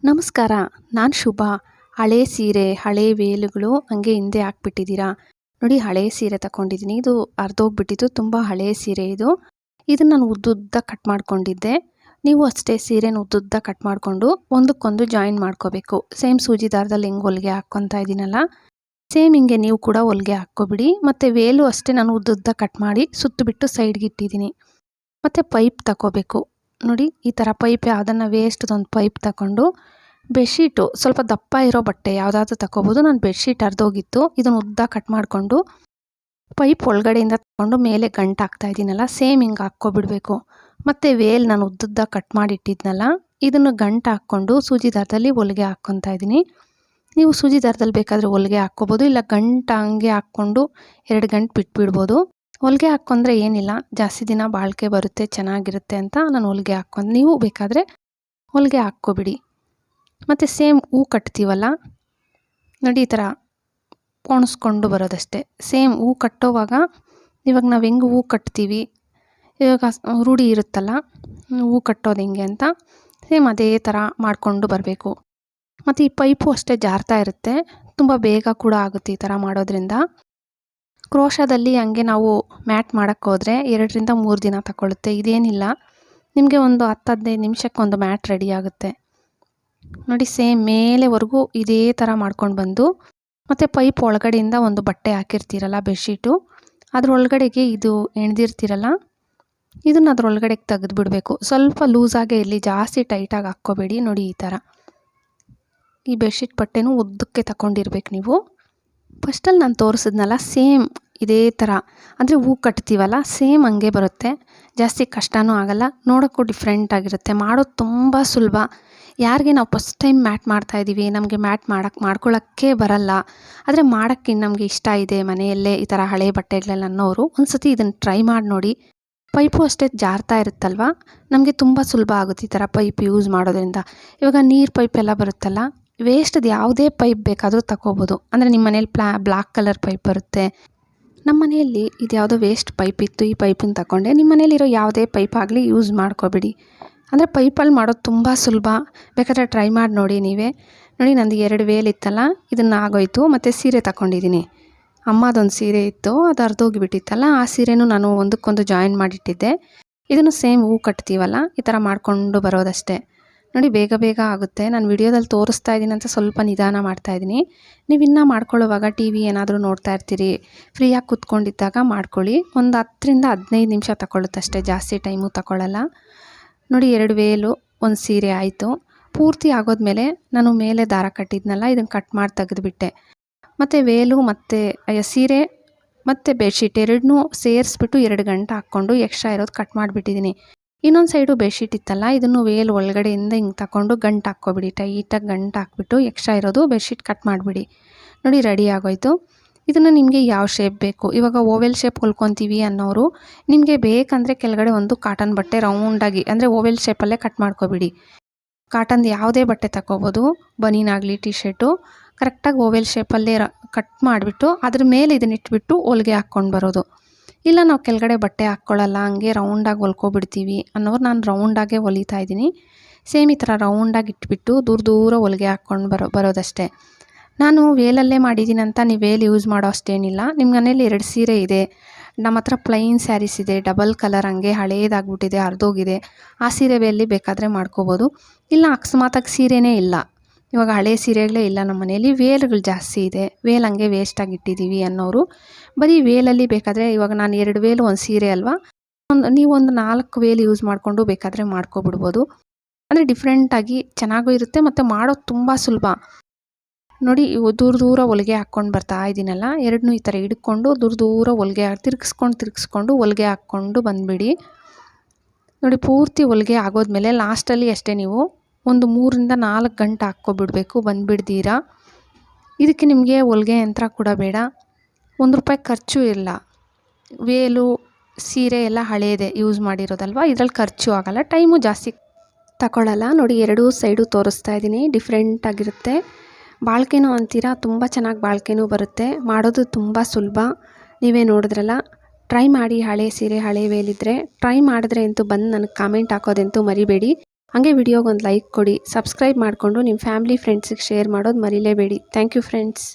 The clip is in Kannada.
ನಮಸ್ಕಾರ. ನಾನು ಶುಭ. ಹಳೆ ಸೀರೆ, ಹಳೆ ವೇಲುಗಳು ಹಂಗೆ ಹಿಂದೆ ಹಾಕ್ಬಿಟ್ಟಿದ್ದೀರಾ? ನೋಡಿ, ಹಳೆ ಸೀರೆ ತಗೊಂಡಿದ್ದೀನಿ. ಇದು ಹರಿದೋಗ್ಬಿಟ್ಟಿತ್ತು. ತುಂಬ ಹಳೆ ಸೀರೆ ಇದು. ಇದನ್ನು ನಾನು ಉದ್ದುದ್ದ ಕಟ್ ಮಾಡ್ಕೊಂಡಿದ್ದೆ. ನೀವು ಅಷ್ಟೇ ಸೀರೆನ ಉದ್ದುದ್ದ ಕಟ್ ಮಾಡಿಕೊಂಡು ಒಂದಕ್ಕೊಂದು ಜಾಯಿನ್ ಮಾಡ್ಕೋಬೇಕು. ಸೇಮ್ ಸೂಜಿ ದಾರದಲ್ಲಿ ಹೆಂಗೆ ಹೊಲಿಗೆ ಹಾಕ್ಕೊತಾ ಇದ್ದೀನಲ್ಲ, ಸೇಮ್ ಹಿಂಗೆ ನೀವು ಕೂಡ ಹೊಲಿಗೆ ಹಾಕ್ಕೊಬಿಡಿ. ಮತ್ತು ವೇಲು ಅಷ್ಟೇ ನಾನು ಉದ್ದುದ್ದ ಕಟ್ ಮಾಡಿ ಸುತ್ತಬಿಟ್ಟು ಸೈಡ್ಗೆ ಇಟ್ಟಿದ್ದೀನಿ. ಮತ್ತು ಪೈಪ್ ತಗೋಬೇಕು. ನೋಡಿ, ಈ ಥರ ಪೈಪ್ ಯಾವುದನ್ನು ವೇಸ್ಟ್ದೊಂದು ಪೈಪ್ ತಗೊಂಡು ಬೆಡ್ಶೀಟು ಸ್ವಲ್ಪ ದಪ್ಪ ಇರೋ ಬಟ್ಟೆ ಯಾವುದಾದ್ರೂ ತಗೋಬೋದು. ನಾನು ಬೆಡ್ಶೀಟ್ ಹರಿದೋಗಿತ್ತು. ಇದನ್ನು ಉದ್ದ ಕಟ್ ಮಾಡಿಕೊಂಡು ಪೈಪ್ ಒಳಗಡೆಯಿಂದ ತಗೊಂಡು ಮೇಲೆ ಗಂಟು ಹಾಕ್ತಾ ಇದ್ದೀನಲ್ಲ, ಸೇಮ್ ಹಿಂಗೆ ಹಾಕ್ಕೊಬಿಡ್ಬೇಕು. ಮತ್ತು ವೇಲ್ ನಾನು ಉದ್ದುದ್ದ ಕಟ್ ಮಾಡಿಟ್ಟಿದ್ನಲ್ಲ, ಇದನ್ನು ಗಂಟು ಹಾಕ್ಕೊಂಡು ಸೂಜಿ ದಾರದಲ್ಲಿ ಹೊಲಿಗೆ ಹಾಕ್ಕೊತಾ ಇದ್ದೀನಿ. ನೀವು ಸೂಜಿ ದಾರದಲ್ಲಿ ಬೇಕಾದರೆ ಹೊಲಿಗೆ ಹಾಕ್ಕೋಬೋದು, ಇಲ್ಲ ಗಂಟು ಹಂಗೆ ಹಾಕ್ಕೊಂಡು 2 ಗಂಟು ಬಿಟ್ಬಿಡ್ಬೋದು. ಹೊಲಿಗೆ ಹಾಕ್ಕೊಂಡ್ರೆ ಏನಿಲ್ಲ, ಜಾಸ್ತಿ ದಿನ ಬಾಳಿಕೆ ಬರುತ್ತೆ, ಚೆನ್ನಾಗಿರುತ್ತೆ ಅಂತ ನಾನು ಹೊಲಿಗೆ ಹಾಕ್ಕೊಂಡು, ನೀವು ಬೇಕಾದರೆ ಹೊಲಿಗೆ ಹಾಕ್ಕೊಬಿಡಿ. ಮತ್ತು ಸೇಮ್ ಹೂ ಕಟ್ತೀವಲ್ಲ ನೋಡಿ, ಈ ಥರ ಪೋಣಿಸ್ಕೊಂಡು ಬರೋದಷ್ಟೇ. ಸೇಮ್ ಹೂ ಕಟ್ಟೋವಾಗ ಇವಾಗ ನಾವು ಹೆಂಗೆ ಹೂ ಕಟ್ತೀವಿ, ಇವಾಗ ರೂಢಿ ಇರುತ್ತಲ್ಲ ಹೂ ಕಟ್ಟೋದು ಹೆಂಗೆ ಅಂತ, ಸೇಮ್ ಅದೇ ಥರ ಮಾಡಿಕೊಂಡು ಬರಬೇಕು. ಮತ್ತು ಈ ಪೈಪು ಅಷ್ಟೇ ಜಾರ್ತಾ ಇರುತ್ತೆ, ತುಂಬ ಬೇಗ ಕೂಡ ಆಗುತ್ತೆ ಈ ಥರ ಮಾಡೋದ್ರಿಂದ. ಕ್ರೋಶದಲ್ಲಿ ಹಂಗೆ ನಾವು ಮ್ಯಾಟ್ ಮಾಡೋಕ್ಕೆ ಹೋದರೆ 2 ರಿಂದ 3 ದಿನ ತಗೊಳ್ಳುತ್ತೆ. ಇದೇನಿಲ್ಲ, ನಿಮಗೆ ಒಂದು 10-15 ನಿಮಿಷಕ್ಕೊಂದು ಮ್ಯಾಟ್ ರೆಡಿ ಆಗುತ್ತೆ. ನೋಡಿ, ಸೇಮ್ ಮೇಲೆವರೆಗೂ ಇದೇ ಥರ ಮಾಡ್ಕೊಂಡು ಬಂದು, ಮತ್ತು ಪೈಪ್ ಒಳಗಡೆಯಿಂದ ಒಂದು ಬಟ್ಟೆ ಹಾಕಿರ್ತೀರಲ್ಲ ಬೆಡ್ಶೀಟು, ಅದ್ರೊಳಗಡೆಗೆ ಇದು ಎಣ್ದಿರ್ತೀರಲ್ಲ, ಇದನ್ನು ಅದ್ರೊಳಗಡೆಗೆ ತೆಗೆದುಬಿಡಬೇಕು. ಸ್ವಲ್ಪ ಲೂಸಾಗೇ ಇರಲಿ, ಜಾಸ್ತಿ ಟೈಟಾಗಿ ಹಾಕ್ಕೋಬೇಡಿ. ನೋಡಿ, ಈ ಥರ ಈ ಬೆಡ್ಶೀಟ್ ಬಟ್ಟೆನೂ ಉದ್ದಕ್ಕೆ ತಗೊಂಡಿರ್ಬೇಕು ನೀವು. ಫಸ್ಟಲ್ಲಿ ನಾನು ತೋರಿಸಿದ್ನಲ್ಲ, ಸೇಮ್ ಇದೇ ಥರ ಅಂದರೆ ಹೂ ಕಟ್ತೀವಲ್ಲ, ಸೇಮ್ ಹಂಗೆ ಬರುತ್ತೆ. ಜಾಸ್ತಿ ಕಷ್ಟನೂ ಆಗಲ್ಲ, ನೋಡೋಕ್ಕೂ ಡಿಫ್ರೆಂಟ್ ಆಗಿರುತ್ತೆ. ಮಾಡೋದು ತುಂಬ ಸುಲಭ. ಯಾರಿಗೆ ನಾವು ಫಸ್ಟ್ ಟೈಮ್ ಮ್ಯಾಟ್ ಮಾಡ್ತಾಯಿದ್ದೀವಿ, ನಮಗೆ ಮ್ಯಾಟ್ ಮಾಡ್ಕೊಳ್ಳೋಕ್ಕೆ ಬರಲ್ಲ, ಆದರೆ ಮಾಡೋಕ್ಕೆ ನಮಗೆ ಇಷ್ಟ ಇದೆ ಮನೆಯಲ್ಲೇ ಈ ಥರ ಹಳೆ ಬಟ್ಟೆಗಳೆಲ್ಲ ಅನ್ನೋರು ಒಂದು ಸತಿ ಇದನ್ನು ಟ್ರೈ ಮಾಡಿ ನೋಡಿ. ಪೈಪು ಅಷ್ಟೇ ಜಾರ್ತಾ ಇರುತ್ತಲ್ವ, ನಮಗೆ ತುಂಬ ಸುಲಭ ಆಗುತ್ತೆ ಈ ಥರ ಪೈಪ್ ಯೂಸ್ ಮಾಡೋದ್ರಿಂದ. ಇವಾಗ ನೀರು ಪೈಪ್ ಎಲ್ಲ ಬರುತ್ತಲ್ಲ, ವೇಸ್ಟ್ದು ಯಾವುದೇ ಪೈಪ್ ಬೇಕಾದರೂ ತಗೋಬೋದು. ಅಂದರೆ ನಿಮ್ಮ ಮನೇಲಿ ಬ್ಲ್ಯಾಕ್ ಕಲರ್ ಪೈಪ್ ಬರುತ್ತೆ. ನಮ್ಮ ಮನೆಯಲ್ಲಿ ಇದು ಯಾವುದೋ ವೇಸ್ಟ್ ಪೈಪ್ ಇತ್ತು, ಈ ಪೈಪನ್ನು ತಗೊಂಡೆ. ನಿಮ್ಮ ಮನೇಲಿರೋ ಯಾವುದೇ ಪೈಪ್ ಆಗಲಿ ಯೂಸ್ ಮಾಡ್ಕೊಬೇಡಿ. ಅಂದರೆ ಪೈಪಲ್ಲಿ ಮಾಡೋದು ತುಂಬ ಸುಲಭ, ಬೇಕಾದರೆ ಟ್ರೈ ಮಾಡಿ ನೋಡಿ ನೀವೇ. ನೋಡಿ, ನಂದು 2 ವೇಲ್ ಇತ್ತಲ್ಲ, ಇದನ್ನು ಆಗೋಯ್ತು. ಮತ್ತು ಸೀರೆ ತಗೊಂಡಿದ್ದೀನಿ, ಅಮ್ಮದೊಂದು ಸೀರೆ ಇತ್ತು, ಅದು ಹರಿದೋಗಿಬಿಟ್ಟಿತ್ತಲ್ಲ, ಆ ಸೀರೆನೂ ನಾನು ಒಂದಕ್ಕೊಂದು ಜಾಯಿನ್ ಮಾಡಿಟ್ಟಿದ್ದೆ. ಇದನ್ನು ಸೇಮ್ ಹೂ ಕಟ್ತೀವಲ್ಲ, ಈ ಥರ ಮಾಡಿಕೊಂಡು ಬರೋದಷ್ಟೇ. ನೋಡಿ, ಬೇಗ ಬೇಗ ಆಗುತ್ತೆ. ನಾನು ವಿಡಿಯೋದಲ್ಲಿ ತೋರಿಸ್ತಾ ಇದ್ದೀನಿ ಅಂತ ಸ್ವಲ್ಪ ನಿಧಾನ ಮಾಡ್ತಾಯಿದ್ದೀನಿ. ನೀವು ಇನ್ನೂ ಮಾಡ್ಕೊಳ್ಳೋವಾಗ TV ಏನಾದರೂ ನೋಡ್ತಾ ಇರ್ತೀರಿ, ಫ್ರೀಯಾಗಿ ಕೂತ್ಕೊಂಡಿದ್ದಾಗ ಮಾಡ್ಕೊಳ್ಳಿ. ಒಂದು 10 ರಿಂದ 15 ನಿಮಿಷ ತಗೊಳ್ಳುತ್ತೆ ಅಷ್ಟೇ, ಜಾಸ್ತಿ ಟೈಮು ತಗೊಳ್ಳಲ್ಲ. ನೋಡಿ, 2 ವೇಲು ಒಂದು ಸೀರೆ ಆಯಿತು. ಪೂರ್ತಿ ಆಗೋದ್ಮೇಲೆ ನಾನು ಮೇಲೆ ದಾರ ಕಟ್ಟಿದ್ನಲ್ಲ, ಇದನ್ನು ಕಟ್ ಮಾಡಿ ತೆಗೆದುಬಿಟ್ಟೆ. ಮತ್ತು ವೇಲು ಮತ್ತು ಸೀರೆ ಮತ್ತು ಬೆಡ್ಶೀಟ್ ಎರಡನ್ನೂ ಸೇರಿಸ್ಬಿಟ್ಟು 2 ಗಂಟೆ ಹಾಕ್ಕೊಂಡು ಎಕ್ಸ್ಟ್ರಾ ಇರೋದು ಕಟ್ ಮಾಡಿಬಿಟ್ಟಿದ್ದೀನಿ. ಇನ್ನೊಂದು ಸೈಡು ಬೆಡ್ಶೀಟ್ ಇತ್ತಲ್ಲ, ಇದನ್ನು ವೇಲ್ ಒಳಗಡೆಯಿಂದ ಹಿಂಗೆ ತಗೊಂಡು ಗಂಟು ಹಾಕ್ಕೊಬಿಡಿ. ಟೈಟಾಗಿ ಗಂಟು ಹಾಕ್ಬಿಟ್ಟು ಎಕ್ಸ್ಟ್ರಾ ಇರೋದು ಬೆಡ್ಶೀಟ್ ಕಟ್ ಮಾಡಿಬಿಡಿ. ನೋಡಿ, ರೆಡಿ ಆಗೋಯ್ತು. ಇದನ್ನು ನಿಮಗೆ ಯಾವ ಶೇಪ್ ಬೇಕು, ಇವಾಗ ಓವೆಲ್ ಶೇಪ್ ಹೊಲ್ಕೊತೀವಿ ಅನ್ನೋರು, ನಿಮಗೆ ಬೇಕಂದರೆ ಕೆಳಗಡೆ ಒಂದು ಕಾಟನ್ ಬಟ್ಟೆ ರೌಂಡಾಗಿ, ಅಂದರೆ ಓವೆಲ್ ಶೇಪಲ್ಲೇ ಕಟ್ ಮಾಡ್ಕೊಬಿಡಿ. ಕಾಟನ್ದು ಯಾವುದೇ ಬಟ್ಟೆ ತಗೋಬೋದು, ಬನೀನಾಗಲಿ ಟಿ ಶರ್ಟು, ಕರೆಕ್ಟಾಗಿ ಓವೆಲ್ ಶೇಪಲ್ಲೇ ಕಟ್ ಮಾಡಿಬಿಟ್ಟು ಅದ್ರ ಮೇಲೆ ಇದನ್ನ ಇಟ್ಬಿಟ್ಟು ಹೊಲಿಗೆ ಹಾಕ್ಕೊಂಡು ಬರೋದು. ಇಲ್ಲ ನಾವು ಕೆಳಗಡೆ ಬಟ್ಟೆ ಹಾಕ್ಕೊಳ್ಳಲ್ಲ, ಹಂಗೆ ರೌಂಡಾಗಿ ಹೊಲ್ಕೊಬಿಡ್ತೀವಿ ಅನ್ನೋರು, ನಾನು ರೌಂಡಾಗೇ ಹೊಲಿತಾ ಇದ್ದೀನಿ. ಸೇಮ್ ಈ ಥರ ರೌಂಡಾಗಿ ಇಟ್ಬಿಟ್ಟು ದೂರ ಹೊಲಿಗೆ ಹಾಕ್ಕೊಂಡು ಬರೋದಷ್ಟೇ. ನಾನು ವೇಲಲ್ಲೇ ಮಾಡಿದ್ದೀನಿ ಅಂತ ನೀವು ವೇಲ್ ಯೂಸ್ ಮಾಡೋ ಅಷ್ಟೇನಿಲ್ಲ. ನಿಮ್ಮ ಮನೇಲಿ 2 ಸೀರೆ ಇದೆ, ನಮ್ಮ ಹತ್ರ ಪ್ಲೈನ್ ಸ್ಯಾರೀಸ್ ಇದೆ, ಡಬಲ್ ಕಲರ್ ಹಂಗೆ ಹಳೇದಾಗ್ಬಿಟ್ಟಿದೆ, ಹರಿದೋಗಿದೆ, ಆ ಸೀರೆ ವೇಲಿ ಬೇಕಾದರೆ ಮಾಡ್ಕೋಬೋದು. ಇಲ್ಲ ಅಕಸ್ಮಾತಾಗಿ ಸೀರೆನೇ ಇಲ್ಲ, ಇವಾಗ ಹಳೆ ಸೀರೆಗಳೇ ಇಲ್ಲ ನಮ್ಮ ಮನೇಲಿ, ವೇಲ್ಗಳು ಜಾಸ್ತಿ ಇದೆ, ವೇಲ್ ಹಂಗೆ ವೇಸ್ಟಾಗಿ ಇಟ್ಟಿದ್ದೀವಿ ಅನ್ನೋರು ಬರೀ ವೇಲಲ್ಲಿ ಬೇಕಾದರೆ, ಇವಾಗ ನಾನು 2 ವೇಲು ಒಂದು ಸೀರೆ ಅಲ್ವಾ, ನೀವೊಂದು 4 ವೇಲ್ ಯೂಸ್ ಮಾಡಿಕೊಂಡು ಬೇಕಾದರೆ ಮಾಡ್ಕೊಬಿಡ್ಬೋದು. ಅಂದರೆ ಡಿಫ್ರೆಂಟಾಗಿ ಚೆನ್ನಾಗೂ ಇರುತ್ತೆ, ಮತ್ತು ಮಾಡೋದು ತುಂಬ ಸುಲಭ. ನೋಡಿ, ದೂರ ಹೊಲಿಗೆ ಹಾಕ್ಕೊಂಡು ಬರ್ತಾ ಇದ್ದೀನಲ್ಲ, 2ನೂ ಈ ಥರ ಹಿಡ್ಕೊಂಡು ದೂರ ಹೊಲಿಗೆ ತಿರ್ಗಿಸ್ಕೊಂಡು ಹೊಲಿಗೆ ಹಾಕ್ಕೊಂಡು ಬಂದುಬಿಡಿ. ನೋಡಿ, ಪೂರ್ತಿ ಹೊಲಿಗೆ ಆಗೋದ್ಮೇಲೆ ಲಾಸ್ಟಲ್ಲಿ ಅಷ್ಟೇ ನೀವು ಒಂದು 3 ರಿಂದ 4 ಗಂಟೆ ಹಾಕ್ಕೊಬಿಡ್ಬೇಕು, ಬಂದುಬಿಡ್ತೀರಾ. ಇದಕ್ಕೆ ನಿಮಗೆ ಹೊಲಿಗೆ ಯಂತ್ರ ಕೂಡ ಬೇಡ, ₹1 ಖರ್ಚು ಇಲ್ಲ. ವೇಲು ಸೀರೆ ಎಲ್ಲ ಹಳೇದೆ ಯೂಸ್ ಮಾಡಿರೋದಲ್ವ, ಇದರಲ್ಲಿ ಖರ್ಚು ಆಗಲ್ಲ, ಟೈಮು ಜಾಸ್ತಿ ತಗೊಳ್ಳಲ್ಲ. ನೋಡಿ, 2 ಸೈಡು ತೋರಿಸ್ತಾ ಇದ್ದೀನಿ, ಡಿಫ್ರೆಂಟಾಗಿರುತ್ತೆ. ಬಾಳ್ಕೆನೂ ಅಂತೀರಾ, ತುಂಬ ಚೆನ್ನಾಗಿ ಬಾಳ್ಕೆನೂ ಬರುತ್ತೆ. ಮಾಡೋದು ತುಂಬ ಸುಲಭ, ನೀವೇ ನೋಡಿದ್ರಲ್ಲ. ಟ್ರೈ ಮಾಡಿ, ಹಳೆ ಸೀರೆ ಹಳೆ ವೇಲಿದ್ದರೆ ಟ್ರೈ ಮಾಡಿದ್ರೆ ಅಂತೂ ಬಂದು ನನಗೆ ಕಾಮೆಂಟ್ ಹಾಕೋದಂತೂ ಮರಿಬೇಡಿ. ಹಾಗೆ ವಿಡಿಯೋಗೊಂದು ಲೈಕ್ ಕೊಡಿ, ಸಬ್ಸ್ಕ್ರೈಬ್ ಮಾಡಿಕೊಂಡು ನಿಮ್ಮ ಫ್ಯಾಮಿಲಿ ಫ್ರೆಂಡ್ಸಿಗೆ ಶೇರ್ ಮಾಡೋದು ಮರಿಲೇಬೇಡಿ. Thank you friends.